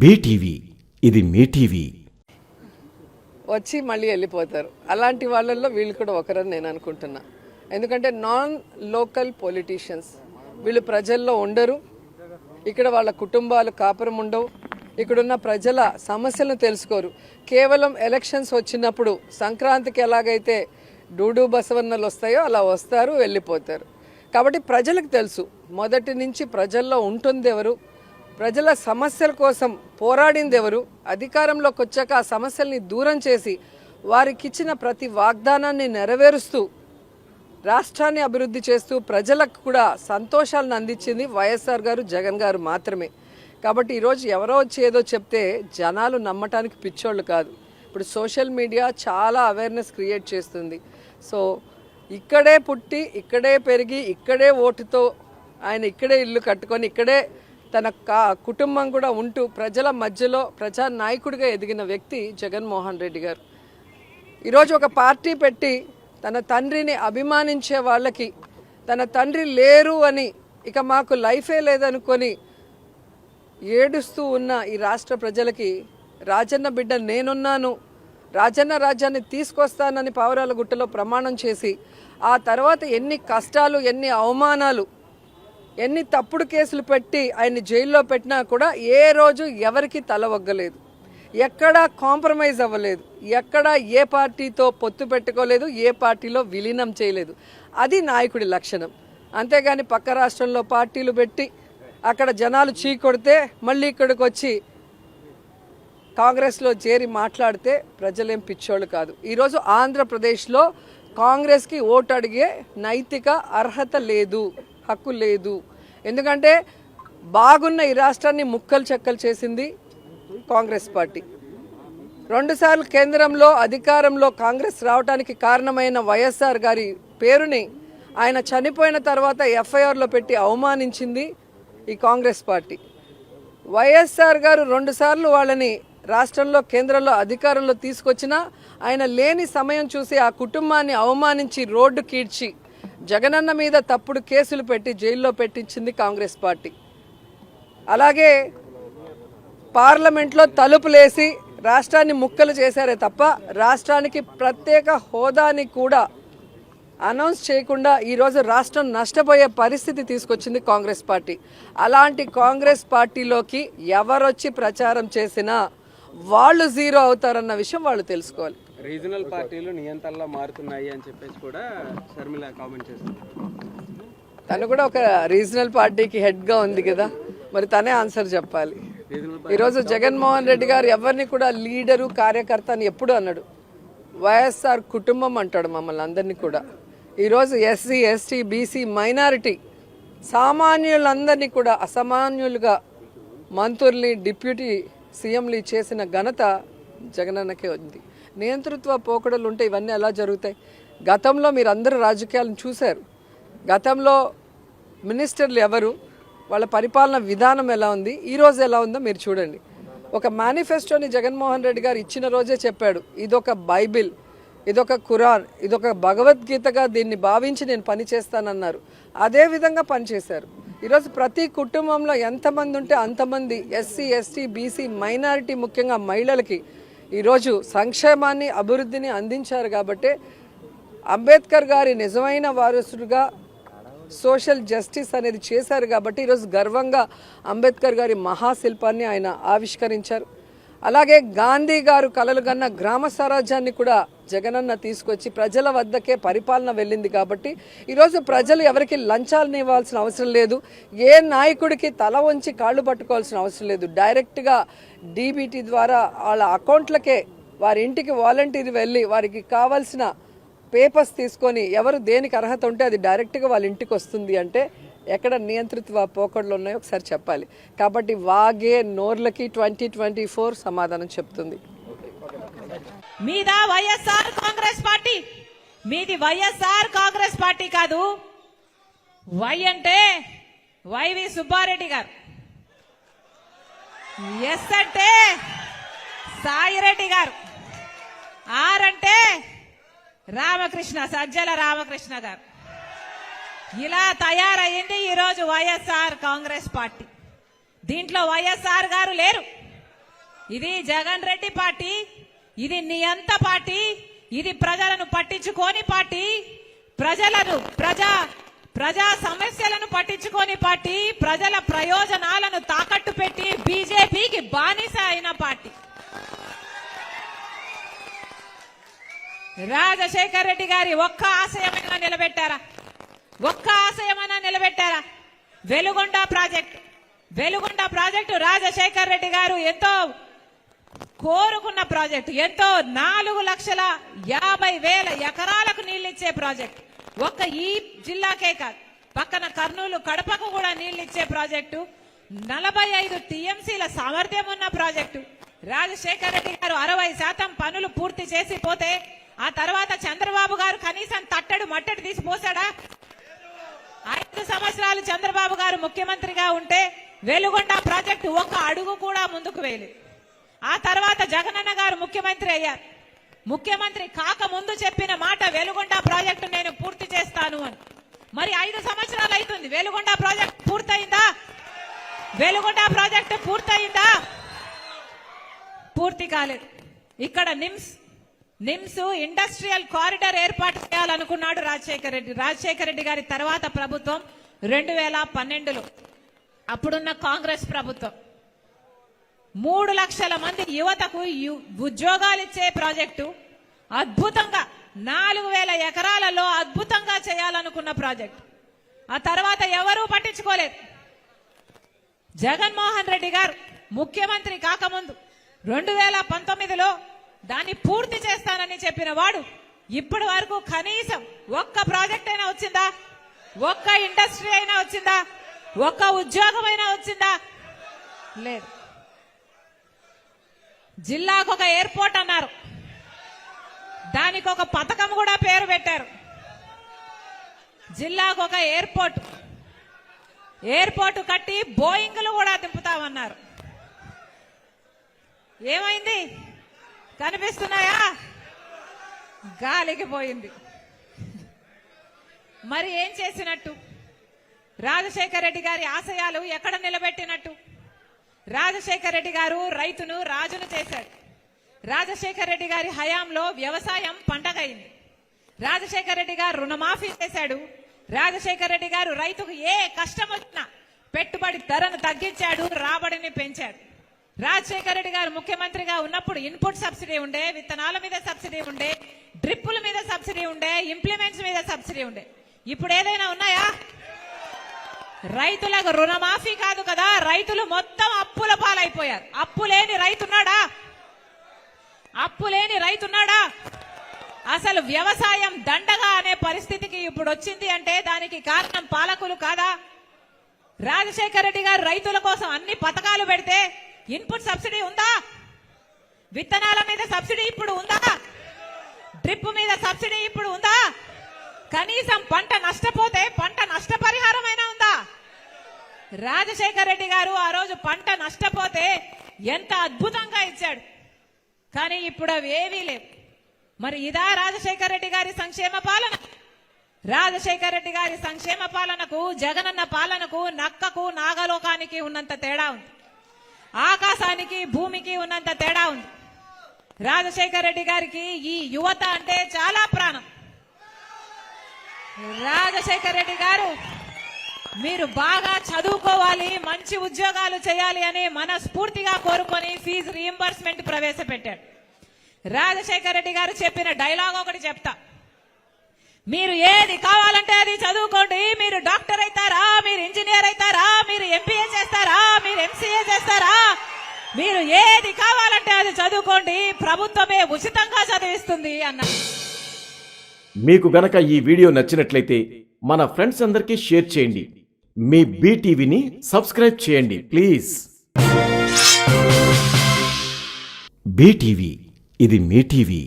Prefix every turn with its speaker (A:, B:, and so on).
A: BTV ఇది మీ TV.
B: వచ్చి మళ్ళీ వెళ్ళిపోతారు. అలాంటి వాళ్ళల్లో వీళ్ళు కూడా ఒకరని నేను అనుకుంటున్నా. ఎందుకంటే నాన్ లోకల్ పొలిటీషియన్స్, వీళ్ళు ప్రజల్లో ఉండరు, ఇక్కడ వాళ్ళ కుటుంబాలు కాపురం ఉండవు, ఇక్కడున్న ప్రజల సమస్యలను తెలుసుకోరు. కేవలం ఎలక్షన్స్ వచ్చినప్పుడు సంక్రాంతికి ఎలాగైతే డూడు బసవన్నలు వస్తాయో అలా వస్తారు, వెళ్ళిపోతారు. కాబట్టి ప్రజలకు తెలుసు మొదటి నుంచి ప్రజల్లో ఉంటుంది ఎవరు, ప్రజల సమస్యల కోసం పోరాడింది ఎవరు, అధికారంలోకి వచ్చాక ఆ సమస్యల్ని దూరం చేసి వారికి ఇచ్చిన ప్రతి వాగ్దానాన్ని నెరవేరుస్తూ రాష్ట్రాన్ని అభివృద్ధి చేస్తూ ప్రజలకు కూడా సంతోషాలను అందించింది వైఎస్ఆర్ గారు, జగన్ గారు మాత్రమే. కాబట్టి ఈరోజు ఎవరో వచ్చి ఏదో చెప్తే జనాలు నమ్మటానికి పిచ్చోళ్ళు కాదు. ఇప్పుడు సోషల్ మీడియా చాలా అవేర్నెస్ క్రియేట్ చేస్తుంది. సో ఇక్కడే పుట్టి, ఇక్కడే పెరిగి, ఇక్కడే ఓటుతో ఆయన ఇక్కడే ఇల్లు కట్టుకొని, ఇక్కడే తన కుటుంబం కూడా ఉంటూ ప్రజల మధ్యలో ప్రజానాయకుడిగా ఎదిగిన వ్యక్తి జగన్మోహన్ రెడ్డి గారు. ఈరోజు ఒక పార్టీ పెట్టి తన తండ్రిని అభిమానించే వాళ్ళకి తన తండ్రి లేరు అని, ఇక మాకు లైఫే లేదనుకొని ఏడుస్తూ ఉన్న ఈ రాష్ట్ర ప్రజలకి రాజన్న బిడ్డ నేనున్నాను, రాజన్న రాజ్యాన్ని తీసుకొస్తానని పావురాల గుట్టలో ప్రమాణం చేసి ఆ తర్వాత ఎన్ని కష్టాలు, ఎన్ని అవమానాలు, ఎన్ని తప్పుడు కేసులు పెట్టి ఆయన్ని జైల్లో పెట్టినా కూడా ఏ రోజు ఎవరికి తల ఒగ్గలేదు, ఎక్కడా కాంప్రమైజ్ అవ్వలేదు, ఎక్కడా ఏ పార్టీతో పొత్తు పెట్టుకోలేదు, ఏ పార్టీలో విలీనం చేయలేదు. అది నాయకుడి లక్షణం. అంతేగాని పక్క రాష్ట్రంలో పార్టీలు పెట్టి అక్కడ జనాలు చీకొడితే మళ్ళీ ఇక్కడికి వచ్చి కాంగ్రెస్లో చేరి మాట్లాడితే ప్రజలేం పిచ్చోళ్ళు కాదు. ఈరోజు ఆంధ్రప్రదేశ్లో కాంగ్రెస్కి ఓటు అడిగే నైతిక అర్హత లేదు, హక్కు లేదు. ఎందుకంటే బాగున్న ఈ రాష్ట్రాన్ని ముక్కలు చెక్కలు చేసింది కాంగ్రెస్ పార్టీ. 2 సార్లు కేంద్రంలో అధికారంలో కాంగ్రెస్ రావడానికి కారణమైన వైఎస్ఆర్ గారి పేరుని ఆయన చనిపోయిన తర్వాత ఎఫ్ఐఆర్లో పెట్టి అవమానించింది ఈ కాంగ్రెస్ పార్టీ. వైఎస్ఆర్ గారు 2 సార్లు వాళ్ళని రాష్ట్రంలో కేంద్రంలో అధికారంలో తీసుకొచ్చినా ఆయన లేని సమయం చూసి ఆ కుటుంబాన్ని అవమానించి రోడ్డు కీడ్చి జగనన్న మీద తప్పుడు కేసులు పెట్టి జైల్లో పెట్టించింది కాంగ్రెస్ పార్టీ. అలాగే పార్లమెంట్లో తలుపులేసి రాష్ట్రాన్ని ముక్కలు చేశారే తప్ప రాష్ట్రానికి ప్రత్యేక హోదాని కూడా అనౌన్స్ చేయకుండా ఈరోజు రాష్ట్రం నష్టపోయే పరిస్థితి తీసుకొచ్చింది కాంగ్రెస్ పార్టీ. అలాంటి కాంగ్రెస్ పార్టీలోకి ఎవరొచ్చి ప్రచారం చేసినా వాళ్ళు జీరో అవుతారన్న విషయం వాళ్ళు తెలుసుకోవాలి.
C: రీజనల్ పార్టీలు నియంత్రణలో మారుతున్నాయి అని చెప్పేసి కూడా షర్మిల కామెంట్ చేస్తుంది.
B: తను కూడా ఒక రీజనల్ పార్టీకి హెడ్గా ఉంది కదా, మరి తనే ఆన్సర్ చెప్పాలి. ఈరోజు జగన్మోహన్ రెడ్డి గారు ఎవరిని కూడా లీడరు, కార్యకర్త అని ఎప్పుడు అన్నాడు. వైఎస్ఆర్ కుటుంబం అంటాడు మమ్మల్ని అందరినీ కూడా. ఈరోజు ఎస్సీ, ఎస్టీ, బీసీ, మైనారిటీ సామాన్యులందరినీ కూడా అసామాన్యులుగా మంత్రుల్ని, డిప్యూటీ సీఎంలు చేసిన ఘనత జగనన్నకే ఉంది. నియంతృత్వ పోకడలు ఉంటే ఇవన్నీ ఎలా జరుగుతాయి? గతంలో మీరు అందరూ రాజకీయాలను చూశారు. గతంలో మినిస్టర్లు ఎవరు, వాళ్ళ పరిపాలన విధానం ఎలా ఉంది, ఈరోజు ఎలా ఉందో మీరు చూడండి. ఒక మేనిఫెస్టోని జగన్మోహన్ రెడ్డి గారు ఇచ్చిన రోజే చెప్పాడు, ఇదొక బైబిల్, ఇదొక ఖురాన్, ఇదొక భగవద్గీతగా దీన్ని భావించి నేను పనిచేస్తానన్నారు. అదేవిధంగా పనిచేశారు. ఈరోజు ప్రతి కుటుంబంలో ఎంతమంది ఉంటే అంతమంది ఎస్సీ, ఎస్టీ, బీసీ, మైనారిటీ, ముఖ్యంగా మహిళలకి ఈరోజు సంక్షేమాన్ని, అభివృద్ధిని అందించారు. కాబట్టి అంబేద్కర్ గారి నిజమైన వారసుడుగా సోషల్ జస్టిస్ అనేది చేశారు. కాబట్టి ఈరోజు గర్వంగా అంబేద్కర్ గారి మహాశిల్పాన్ని ఆయన ఆవిష్కరించారు. అలాగే గాంధీ గారు కలలు కన్న గ్రామ స్వరాజ్యాన్ని కూడా జగనన్న తీసుకొచ్చి ప్రజల వద్దకే పరిపాలన వెళ్ళింది. కాబట్టి ఈరోజు ప్రజలు ఎవరికి లంచాలను ఇవ్వాల్సిన అవసరం లేదు, ఏ నాయకుడికి తల వంచి కాళ్ళు పట్టుకోవాల్సిన అవసరం లేదు. డైరెక్ట్గా డీబీటీ ద్వారా వాళ్ళ అకౌంట్లకే వారి ఇంటికి వాలంటీర్ వెళ్ళి వారికి కావాల్సిన పేపర్స్ తీసుకొని ఎవరు దేనికి అర్హత ఉంటే అది డైరెక్ట్గా వాళ్ళ ఇంటికి వస్తుంది. అంటే ఎక్కడ నియంత్రిత పోకడలు ఉన్నాయో ఒకసారి చెప్పాలి. కాబట్టి వాగే నోర్లకి 2024 సమాధానం చెప్తుంది.
D: మీద వైఎస్ఆర్ కాంగ్రెస్ పార్టీ, మీది వైఎస్ఆర్ కాంగ్రెస్ పార్టీ కాదు. వై అంటే వైవి సుబ్బారెడ్డి గారు, ఎస్ అంటే సాయిరెడ్డి గారు, ఆర్ అంటే రామకృష్ణ, సజ్జల రామకృష్ణ గారు. ఇలా తయారయ్యింది ఈరోజు వైఎస్ఆర్ కాంగ్రెస్ పార్టీ. దీంట్లో వైఎస్ఆర్ గారు లేరు, ఇది జగన్ రెడ్డి పార్టీ, ఇది నియంత పార్టీ, ఇది ప్రజలను పట్టించుకోని పార్టీ, ప్రజా సమస్యలను పట్టించుకోని పార్టీ, ప్రజల ప్రయోజనాలను తాకట్టు పెట్టి బీజేపీకి బానిస అయిన పార్టీ. రాజశేఖర్ రెడ్డి గారి ఒక్క ఆశయమైనా నిలబెట్టారా? ఒక్క ఆశయమైనా నిలబెట్టారా? వెలుగొండ ప్రాజెక్టు రాజశేఖర్ రెడ్డి గారు ఎంతో కోరుకున్న ప్రాజెక్టు, ఎంతో 4,50,000 ఎకరాలకు నీళ్లిచ్చే ప్రాజెక్టు. ఒక్క ఈ జిల్లాకే కాదు, పక్కన కర్నూలు కడపకు కూడా నీళ్లిచ్చే ప్రాజెక్టు, 45 టీఎంసీల సామర్థ్యం ఉన్న ప్రాజెక్టు. రాజశేఖర్ రెడ్డి గారు 60% పనులు పూర్తి చేసి పోతే ఆ తర్వాత చంద్రబాబు గారు కనీసం తట్టడు మట్టడు తీసిపోసాడా? 5 సంవత్సరాలు చంద్రబాబు గారు ముఖ్యమంత్రిగా ఉంటే వెలుగొండ ప్రాజెక్టు ఒక్క అడుగు కూడా ముందుకు వేయలేదు. ఆ తర్వాత జగనన్న గారు ముఖ్యమంత్రి అయ్యారు. ముఖ్యమంత్రి కాకముందు చెప్పిన మాట వెలుగొండ ప్రాజెక్టు నేను పూర్తి చేస్తాను అని. మరి 5 సంవత్సరాలు అవుతుంది, వెలుగొండ ప్రాజెక్టు పూర్తయిందా? వెలుగొండ ప్రాజెక్టు పూర్తయిందా? పూర్తి కాలేదు. ఇక్కడ నిమ్స్ ఇండస్ట్రియల్ కారిడార్ ఏర్పాటు చేయాలనుకున్నాడు రాజశేఖర రెడ్డి గారి తర్వాత ప్రభుత్వం 2012లో, అప్పుడున్న కాంగ్రెస్ ప్రభుత్వం. 3 లక్షల మంది యువతకు ఉద్యోగాలు ఇచ్చే ప్రాజెక్టు, అద్భుతంగా 4,000 ఎకరాలలో అద్భుతంగా చేయాలనుకున్న ప్రాజెక్టు. ఆ తర్వాత ఎవరూ పట్టించుకోలేదు. జగన్మోహన్ రెడ్డి గారు ముఖ్యమంత్రి కాకముందు 2019లో దాన్ని పూర్తి చేస్తానని చెప్పిన వాడు ఇప్పటి వరకు కనీసం ఒక్క ప్రాజెక్ట్ అయినా వచ్చిందా? ఒక్క ఇండస్ట్రీ అయినా వచ్చిందా? ఒక్క ఉద్యోగం అయినా వచ్చిందా? లేదు. జిల్లాకు ఒక ఎయిర్పోర్ట్ అన్నారు, దానికి ఒక పథకం కూడా పేరు పెట్టారు. జిల్లాకు ఒక ఎయిర్పోర్ట్ కట్టి బోయింగ్లు కూడా దింపుతామన్నారు. ఏమైంది? కనిపిస్తున్నాయా? గాలికి పోయింది. మరి ఏం చేసినట్టు? రాజశేఖర రెడ్డి గారి ఆశయాలు ఎక్కడ నిలబెట్టినట్టు? రాజశేఖర రెడ్డి గారు రైతును రాజును చేశాడు. రాజశేఖర రెడ్డి గారి హయాంలో వ్యవసాయం పండగైంది. రాజశేఖర రెడ్డి గారు రుణమాఫీ చేశాడు. రాజశేఖర రెడ్డి గారు రైతుకు ఏ కష్టం వచ్చినా పెట్టుబడి ధరను తగ్గించాడు, రాబడిని పెంచాడు. రాజశేఖర రెడ్డి గారు ముఖ్యమంత్రిగా ఉన్నప్పుడు ఇన్పుట్ సబ్సిడీ ఉండే, విత్తనాల మీద సబ్సిడీ ఉండే, డ్రిప్పుల మీద సబ్సిడీ ఉండే, ఇంప్లిమెంట్స్ మీద సబ్సిడీ ఉండే. ఇప్పుడు ఏదైనా ఉన్నాయా? రైతులకు రుణమాఫీ కాదు కదా, రైతులు మొత్తం అప్పుల పాలైపోయారు. అప్పు లేని రైతున్నాడా? అసలు వ్యవసాయం దండగా అనే పరిస్థితికి ఇప్పుడు వచ్చింది అంటే దానికి కారణం పాలకులు కాదా? రాజశేఖర రెడ్డి గారు రైతుల కోసం అన్ని పథకాలు పెడితే ఇన్పుట్ సబ్సిడీ ఉందా? విత్తనాల మీద సబ్సిడీ ఇప్పుడు ఉందా? డ్రిప్ మీద సబ్సిడీ ఇప్పుడు ఉందా? కనీసం పంట నష్టపోతే పంట నష్టపరిహారమైనా ఉందా? రాజశేఖర రెడ్డి గారు ఆ రోజు పంట నష్టపోతే ఎంత అద్భుతంగా ఇచ్చాడు, కానీ ఇప్పుడు అవి ఏవీ లేవు. మరి ఇదా రాజశేఖర రెడ్డి గారి సంక్షేమ పాలన? రాజశేఖర రెడ్డి గారి సంక్షేమ పాలనకు జగనన్న పాలనకు నక్కకు నాగలోకానికి ఉన్నంత తేడా ఉంది. ఆకాశానికి భూమికి ఉన్నంత తేడా ఉంది. రాజశేఖర రెడ్డి గారికి ఈ యువత అంటే చాలా ప్రాణం. రాజశేఖర రెడ్డి గారు మీరు బాగా చదువుకోవాలి, మంచి ఉద్యోగాలు చేయాలి అని మనస్ఫూర్తిగా కోరుకొని ఫీజు రీయింబర్స్మెంట్ ప్రవేశపెట్టాడు. రాజశేఖర రెడ్డి గారు చెప్పిన డైలాగ్ ఒకటి చెప్తా. మీరు ఏది కావాలంటే అది చదువుకోండి. మీరు డాక్టర్ అవుతారా, మీరు ఇంజనీర్ అవుతారా, మీరు ఎంపీఏ చేస్తారా, మీరు ఎంసీఏ చేస్తారా, మీరు ఏది కావాలంటే అది చదువుకోండి, ప్రభుత్వమే ఉచితంగా చదివిస్తుంది అన్నారు.
A: మీకు గనక ఈ వీడియో నచ్చినట్లయితే మన ఫ్రెండ్స్ అందరికీ షేర్ చేయండి. మీ బీటీవీని సబ్స్క్రైబ్ చేయండి ప్లీజ్. బీటీవీ, ఇది మీ టీవీ.